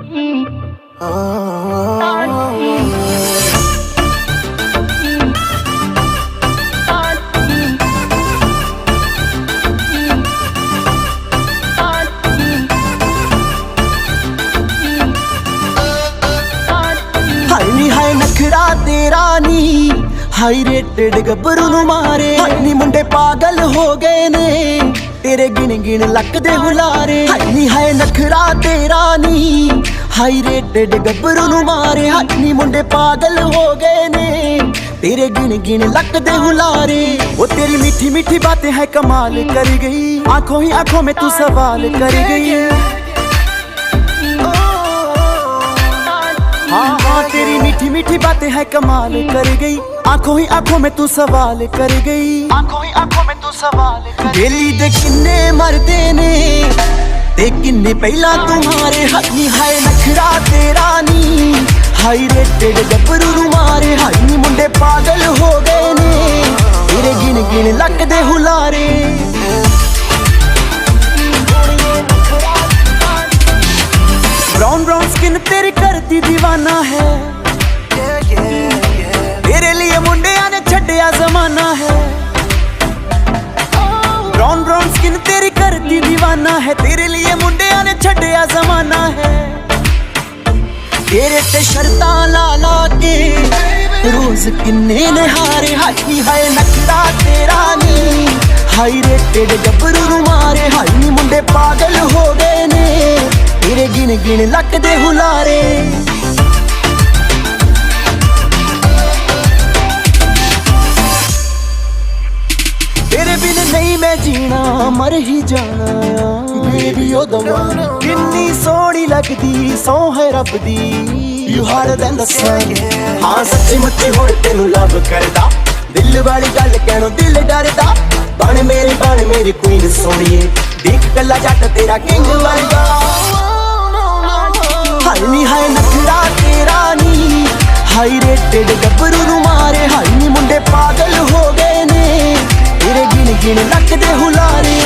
हाय नखरा तेरा नी high rated गब्बरू नू मारे नी मुंडे पागल हो गए ने तेरे गिन गिन लकदे हुलारे हाय नखरा तेरा नी हाई रेटेड गब्बरू नू मारे नी मुंडे पागल हो गए ने तेरे गिन गिन लकदे हुलारे। वो तेरी मीठी मीठी बातें है कमाल कर गई, आंखों ही आंखों में तू सवाल कर गई। हाँ तेरी मीठी मीठी बातें है कमाल कर गई, आंखों ही आंखों में तू सवाल कर गई। आंखों ही आंखों में तू सवाल कर गई। दिल्ली दे किन्ने मरदे ने ते किन्ने पहला तुम्हारे हनी हाय नखरा तेरा नी हाई रेटेड गब्बरू नू मारे नी मुंडे पागल हो गए ने तेरे गिन गिन लकदे हुलारे। ब्राउन ब्राउन स्किन तेरी करती दीवाना है, तेरे लिए मुंडिया ने छड्डिया जमाना है। ब्राउन ब्राउन स्किन तेरी करती दीवाना है, तेरे लिए मुंडिया ने छड्डिया जमाना है। तेरे ते शर्तां ला ला के रोज किन्ने ने हारे हाय नखरा तेरा नी हाई रेटेड गब्बरू नू मारे नी मुंडे पागल हो गए ने तेरे गिन गिन लकदे हुलारे। तेरे बिन नहीं मैं जीना मर ही जाना बेबी ओ दवाना किन्नी सोहनी लगदी सौ है रब दी यू हार्डर दैन द सन। हाँ सच्ची मुच्ची हुण तेनू लव करदा दिल वाली गल कहणों दिल डरदा बन मेरी क्वीन सोहणीए देख कल्ला जट तेरा किंग वर्गा। हाय नखरा तेरा नी हाई रेटेड गब्बरू नू मारे नी मुंडे पागल हो गए ने तेरे गिन गिन लकदे हुलारे।